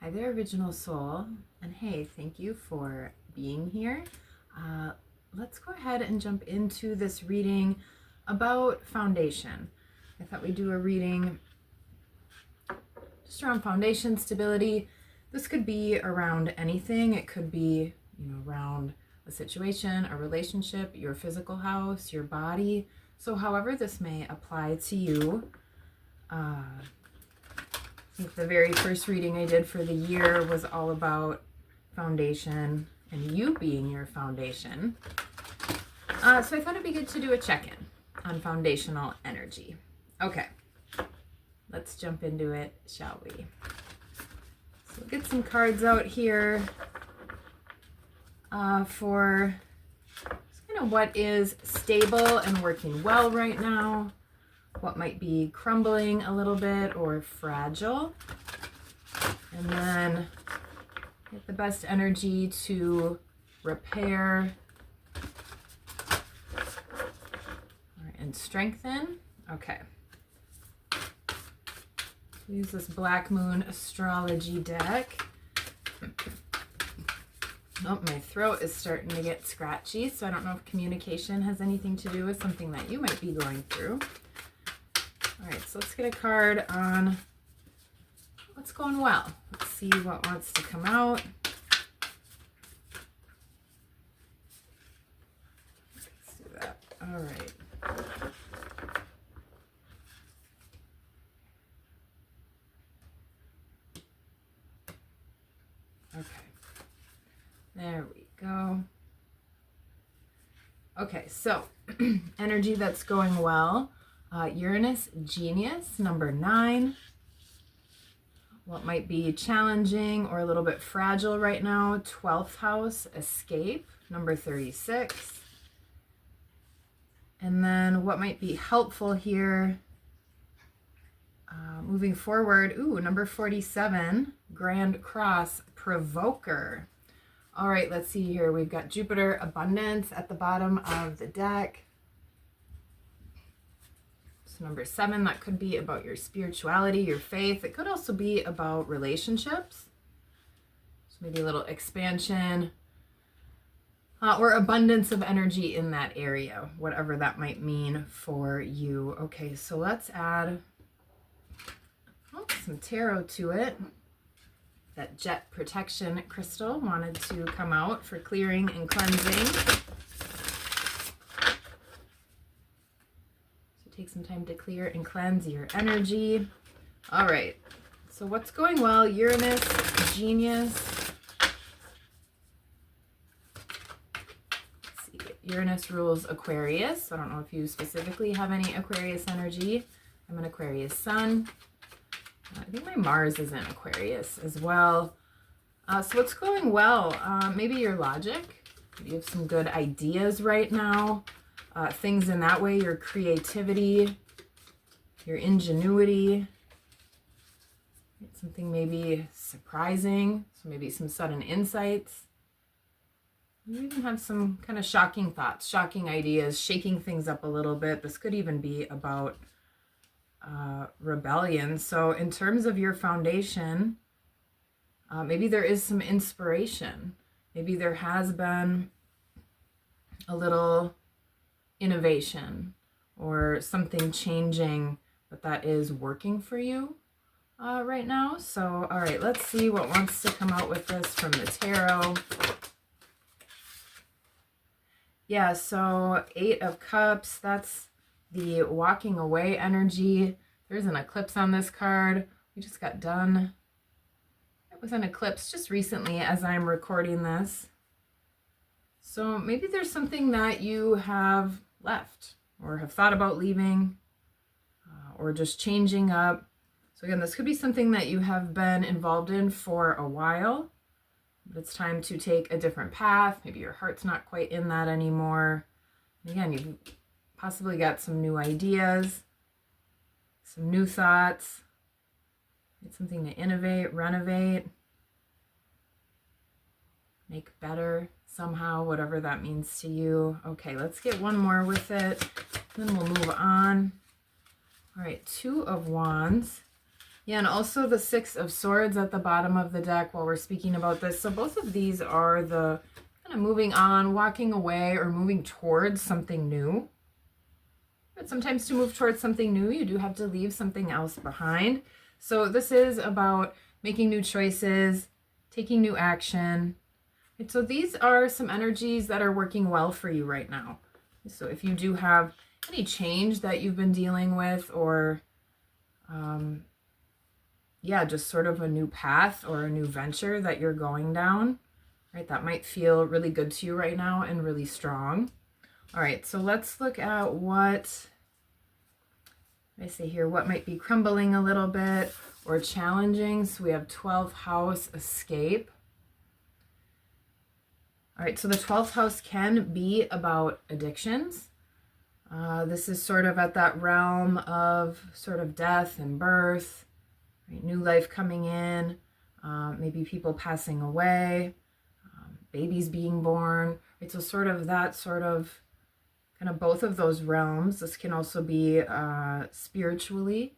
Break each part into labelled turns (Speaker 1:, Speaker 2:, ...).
Speaker 1: Hi there, Original Soul, and hey, thank you for being here. Let's go ahead and jump into this reading about foundation. I thought we'd do a reading just around foundation stability. This could be around anything. It could be, around a situation, a relationship, your physical house, your body. So however this may apply to you. I think the very first reading I did for the year was all about foundation and you being your foundation. So I thought it'd be good to do a check-in on foundational energy. Okay, let's jump into it, shall we? So we'll get some cards out here for kind of what is stable and working well right now. What might be crumbling a little bit or fragile. And then get the best energy to repair and strengthen. Okay. Use this Black Moon Astrology deck. Oh, my throat is starting to get scratchy, so I don't know if communication has anything to do with something that you might be going through. All right, so let's get a card on what's going well. Let's see what wants to come out. Let's do that. All right. Okay. There we go. Okay, so energy that's going well. Uranus Genius, number 9. What might be challenging or a little bit fragile right now? 12th house, Escape, number 36. And then what might be helpful here moving forward? Ooh, number 47, Grand Cross, Provoker. All right, let's see here. We've got Jupiter Abundance at the bottom of the deck. Number 7, that could be about your spirituality, your faith. It could also be about relationships. So maybe a little expansion or abundance of energy in that area, whatever that might mean for you. Okay, so let's add some tarot to it. That Jet Protection crystal wanted to come out for clearing and cleansing. Take some time to clear and cleanse your energy. All right, so what's going well? Uranus Genius. Let's see. Uranus rules Aquarius. I don't know if you specifically have any Aquarius energy. I'm an Aquarius sun. I think my Mars is in Aquarius as well. So what's going well? Maybe your logic. Maybe you have some good ideas right now. Things in that way, your creativity, your ingenuity, something maybe surprising, so maybe some sudden insights. You even have some kind of shocking thoughts, shocking ideas, shaking things up a little bit. This could even be about rebellion. So in terms of your foundation, maybe there is some inspiration. Maybe there has been a little innovation or something changing, but that is working for you right now. So, all right, let's see what wants to come out with this from the tarot. Yeah, so 8 of Cups, that's the walking away energy. There's an eclipse on this card. We just got done. It was an eclipse just recently as I'm recording this. So maybe there's something that you have left or have thought about leaving or just changing up. So again, this could be something that you have been involved in for a while, but it's time to take a different path. Maybe your heart's not quite in that anymore. And again, you've possibly got some new ideas, some new thoughts. It's something to innovate, renovate, make better somehow, whatever that means to you. Okay, let's get one more with it, then we'll move on. All right, 2 of Wands. Yeah, and also the Six of Swords at the bottom of the deck while we're speaking about this. So both of these are the kind of moving on, walking away, or moving towards something new. But sometimes to move towards something new, you do have to leave something else behind. So this is about making new choices, taking new action. And so these are some energies that are working well for you right now. So if you do have any change that you've been dealing with, or yeah, just sort of a new path or a new venture that you're going down, right? That might feel really good to you right now and really strong. All right, so let's look at what I say here, what might be crumbling a little bit or challenging. So we have 12th house, escape. All right, so the 12th house can be about addictions. This is sort of at that realm of sort of death and birth, right? New life coming in, maybe people passing away, babies being born, right? So sort of that sort of kind of both of those realms. This can also be spiritually.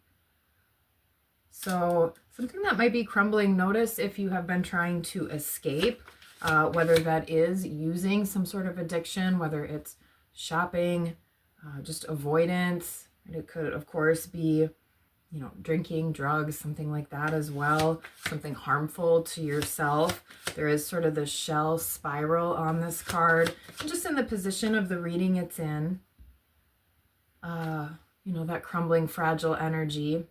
Speaker 1: So something that might be crumbling, notice if you have been trying to escape, whether that is using some sort of addiction, whether it's shopping, just avoidance. And it could, of course, be, you know, drinking, drugs, something like that as well, something harmful to yourself. There is sort of the shell spiral on this card, and just in the position of the reading it's in, you know, that crumbling, fragile energy,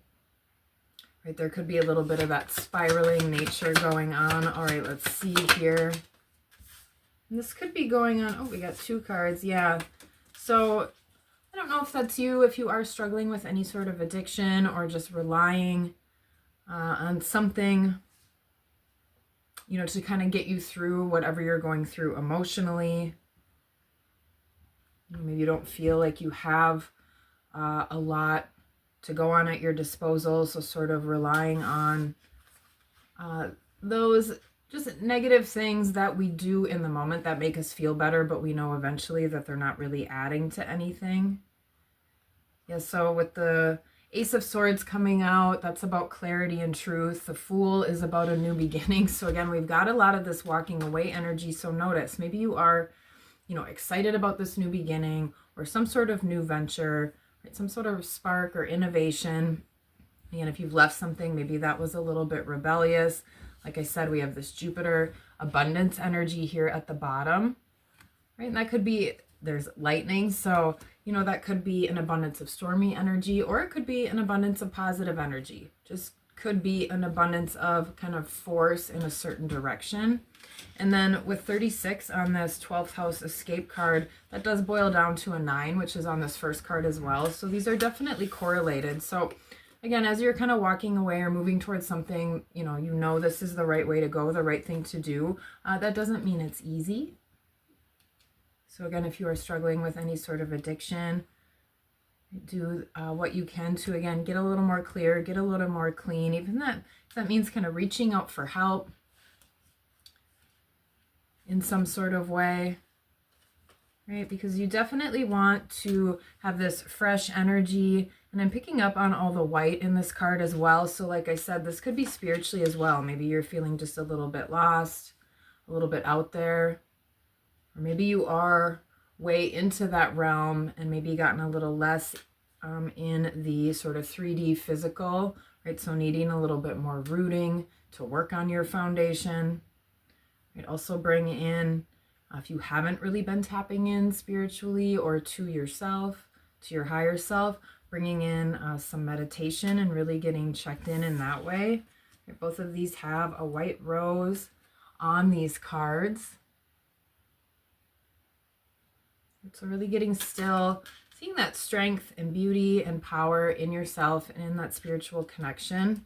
Speaker 1: right? There could be a little bit of that spiraling nature going on. All right, let's see here. And this could be going on, oh, we got two cards, yeah. So I don't know if that's you, if you are struggling with any sort of addiction or just relying on something, you know, to kind of get you through whatever you're going through emotionally. Maybe you don't feel like you have a lot to go on at your disposal, so sort of relying on those just negative things that we do in the moment that make us feel better, but we know eventually that they're not really adding to anything. Yeah, so with the Ace of Swords coming out, that's about clarity and truth. The Fool is about a new beginning. So again, we've got a lot of this walking away energy. So notice, maybe you are, you know, excited about this new beginning or some sort of new venture, right? Some sort of spark or innovation. And if you've left something, maybe that was a little bit rebellious. Like I said, we have this Jupiter abundance energy here at the bottom, right? And that could be, there's lightning. So, you know, that could be an abundance of stormy energy, or it could be an abundance of positive energy. Just could be an abundance of kind of force in a certain direction. And then with 36 on this 12th house escape card, that does boil down to a 9, which is on this first card as well. So these are definitely correlated. So again, as you're kind of walking away or moving towards something, you know this is the right way to go, the right thing to do. That doesn't mean it's easy. So again, if you are struggling with any sort of addiction, do what you can to, again, get a little more clear, get a little more clean. Even that means kind of reaching out for help in some sort of way, right? Because you definitely want to have this fresh energy. And I'm picking up on all the white in this card as well. So like I said, this could be spiritually as well. Maybe you're feeling just a little bit lost, a little bit out there. Or maybe you are way into that realm and maybe gotten a little less in the sort of 3D physical, right? So needing a little bit more rooting to work on your foundation. Right? Also bring in, if you haven't really been tapping in spiritually or to yourself, to your higher self, bringing in some meditation and really getting checked in that way. Right? Both of these have a white rose on these cards. So really getting still, seeing that strength and beauty and power in yourself and in that spiritual connection.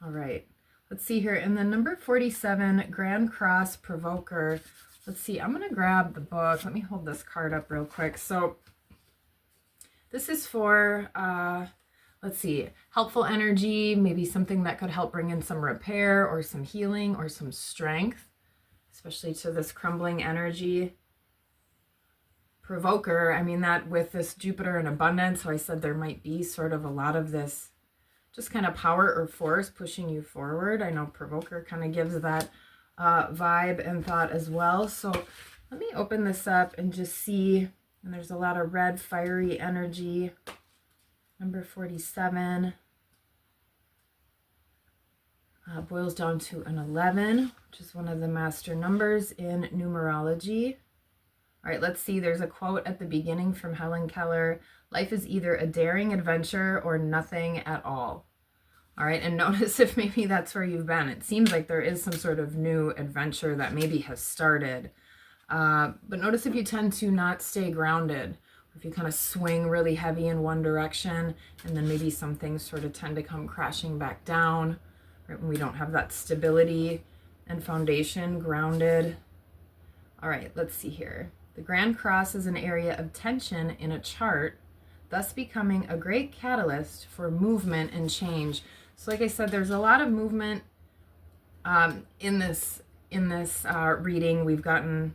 Speaker 1: All right, let's see here. And then number 47, Grand Cross Provoker. Let's see, I'm going to grab the book. Let me hold this card up real quick. So this is for, let's see, helpful energy, maybe something that could help bring in some repair or some healing or some strength, especially to this crumbling energy. provoker, I mean that with this Jupiter in abundance, so I said there might be sort of a lot of this just kind of power or force pushing you forward. I know provoker kind of gives that vibe and thought as well. So let me open this up and just see. And there's a lot of red, fiery energy. Number 47 boils down to an 11, which is one of the master numbers in numerology. All right, let's see. There's a quote at the beginning from Helen Keller. Life is either a daring adventure or nothing at all. All right, and notice if maybe that's where you've been. It seems like there is some sort of new adventure that maybe has started. But notice if you tend to not stay grounded, or if you kind of swing really heavy in one direction, and then maybe some things sort of tend to come crashing back down, right, when we don't have that stability and foundation grounded. All right, let's see here. The Grand Cross is an area of tension in a chart, thus becoming a great catalyst for movement and change. So like I said, there's a lot of movement in this reading. We've gotten,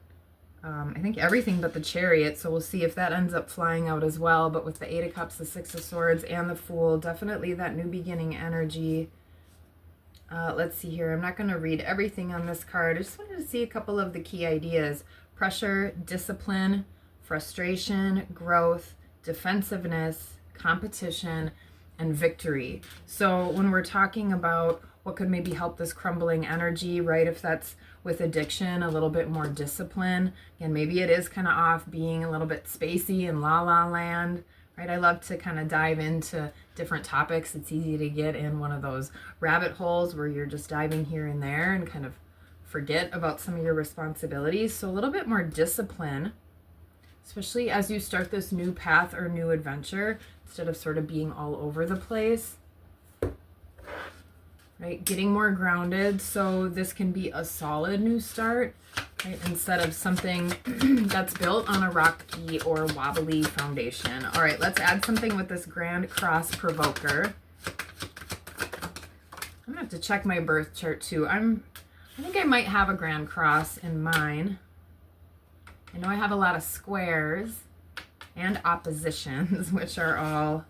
Speaker 1: I think, everything but the Chariot, so we'll see if that ends up flying out as well. But with the Eight of Cups, the Six of Swords, and the Fool, definitely that new beginning energy. Let's see here. I'm not going to read everything on this card. I just wanted to see a couple of the key ideas. Pressure, discipline, frustration, growth, defensiveness, competition, and victory. So when we're talking about what could maybe help this crumbling energy, right? If that's with addiction, a little bit more discipline. Again, maybe it is kind of off being a little bit spacey and la la land, right? I love to kind of dive into different topics. It's easy to get in one of those rabbit holes where you're just diving here and there and kind of forget about some of your responsibilities. So a little bit more discipline, especially as you start this new path or new adventure, instead of sort of being all over the place, right? Getting more grounded. So this can be a solid new start, right? Instead of something that's built on a rocky or wobbly foundation. All right, let's add something with this Grand Cross Provoker. I'm gonna have to check my birth chart too. I think I might have a Grand Cross in mine. I know I have a lot of squares and oppositions, which are all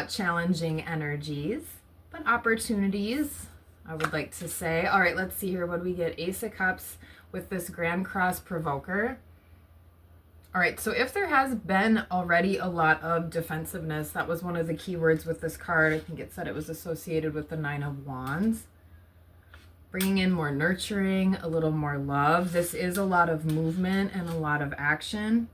Speaker 1: challenging energies, but opportunities, I would like to say. All right, let's see here. What do we get? Ace of Cups with this Grand Cross Provoker. All right, so if there has been already a lot of defensiveness, that was one of the keywords with this card. I think it said it was associated with the Nine of Wands. Bringing in more nurturing, a little more love. This is a lot of movement and a lot of action.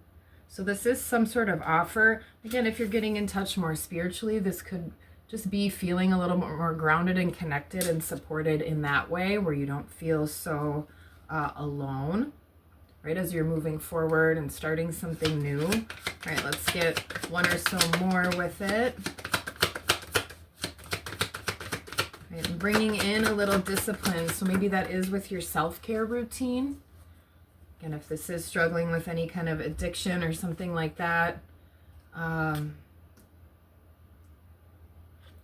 Speaker 1: So this is some sort of offer. Again, if you're getting in touch more spiritually, this could just be feeling a little more grounded and connected and supported in that way, where you don't feel so alone, right, as you're moving forward and starting something new. All right, let's get one or so more with it. And bringing in a little discipline. So maybe that is with your self-care routine. Again, if this is struggling with any kind of addiction or something like that,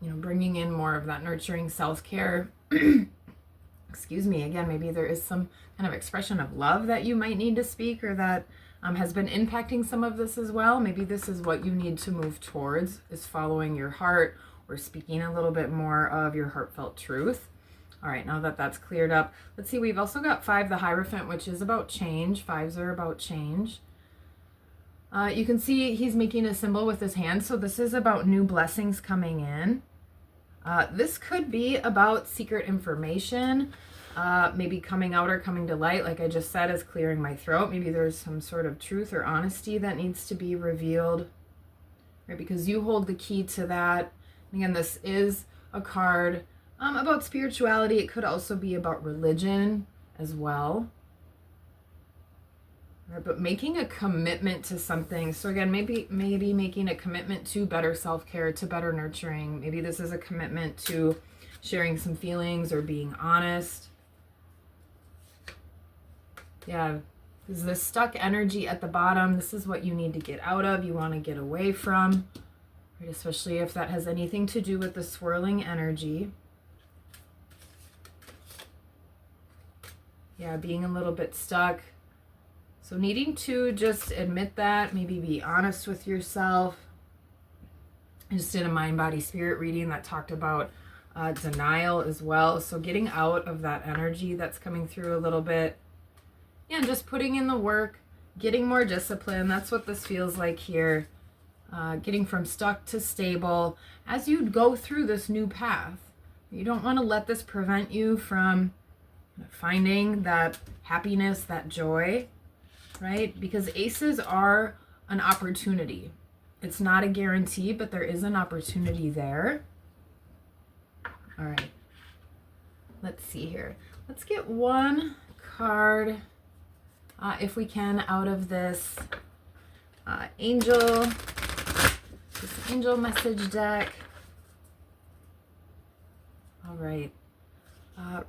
Speaker 1: bringing in more of that nurturing self-care. Excuse me. Again, maybe there is some kind of expression of love that you might need to speak, or that has been impacting some of this as well. Maybe this is what you need to move towards, is following your heart, or speaking a little bit more of your heartfelt truth. All right, now that that's cleared up, let's see, we've also got 5, the Hierophant, which is about change. 5s are about change. You can see he's making a symbol with his hand, so this is about new blessings coming in. This could be about secret information, maybe coming out or coming to light, like I just said, is clearing my throat. Maybe there's some sort of truth or honesty that needs to be revealed, right? Because you hold the key to that. Again, this is a card about spirituality. It could also be about religion as well. Right, but making a commitment to something. So again, maybe making a commitment to better self-care, to better nurturing. Maybe this is a commitment to sharing some feelings or being honest. Yeah, this is the stuck energy at the bottom. This is what you need to get out of, you want to get away from. Right, especially if that has anything to do with the swirling energy. Yeah, being a little bit stuck. So needing to just admit that, maybe be honest with yourself. I just did a mind, body, spirit reading that talked about denial as well. So getting out of that energy that's coming through a little bit. Yeah, just putting in the work, getting more discipline. That's what this feels like here. Getting from stuck to stable as you go through this new path. You don't want to let this prevent you from finding that happiness, that joy, right? Because aces are an opportunity. It's not a guarantee, but there is an opportunity there. All right. Let's see here. Let's get one card, if we can, out of this angel message deck. All right.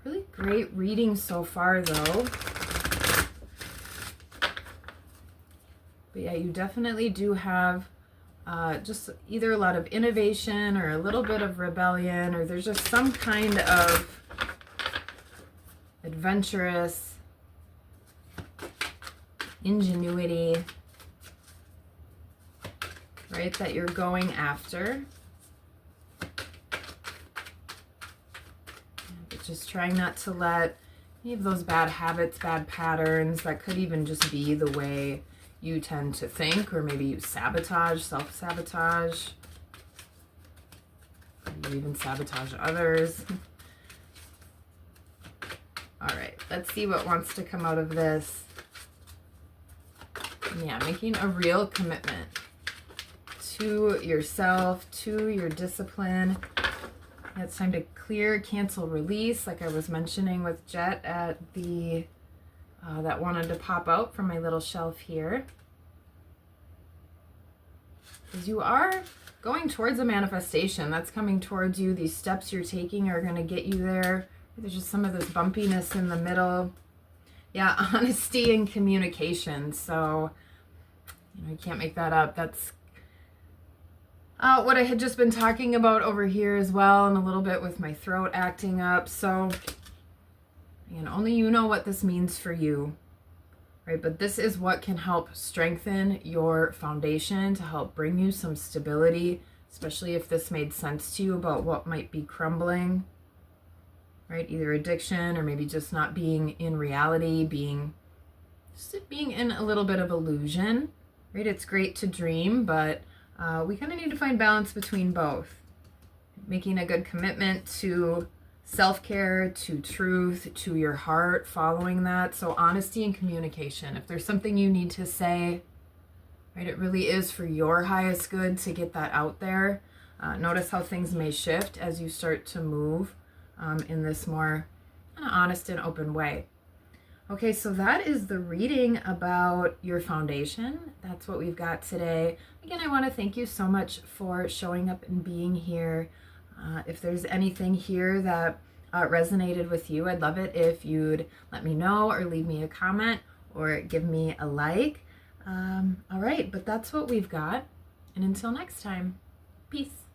Speaker 1: Really great reading so far, though. But yeah, you definitely do have just either a lot of innovation or a little bit of rebellion, or there's just some kind of adventurous ingenuity, right, that you're going after. But just trying not to let any of those bad habits, bad patterns that could even just be the way you tend to think, or maybe you sabotage, self-sabotage, or even sabotage others. All right, let's see what wants to come out of this. Yeah, making a real commitment to yourself, to your discipline. It's time to clear, cancel, release, like I was mentioning with Jet at the that wanted to pop out from my little shelf here. Because you are going towards a manifestation that's coming towards you. These steps you're taking are going to get you there. There's just some of this bumpiness in the middle. Yeah, honesty and communication. So, you can't make that up. That's what I had just been talking about over here as well, and a little bit with my throat acting up. So, only you know what this means for you, right? But this is what can help strengthen your foundation, to help bring you some stability, especially if this made sense to you about what might be crumbling, right? Either addiction, or maybe just not being in reality, being in a little bit of illusion, right? It's great to dream, but we kind of need to find balance between both. Making a good commitment to self-care, to truth, to your heart, following that. So honesty and communication. If there's something you need to say, right, it really is for your highest good to get that out there. Notice how things may shift as you start to move in this more honest and open way. Okay, so that is the reading about your foundation. That's what we've got today. Again, I want to thank you so much for showing up and being here. If there's anything here that resonated with you, I'd love it if you'd let me know, or leave me a comment, or give me a like. All right, but that's what we've got. And until next time, peace.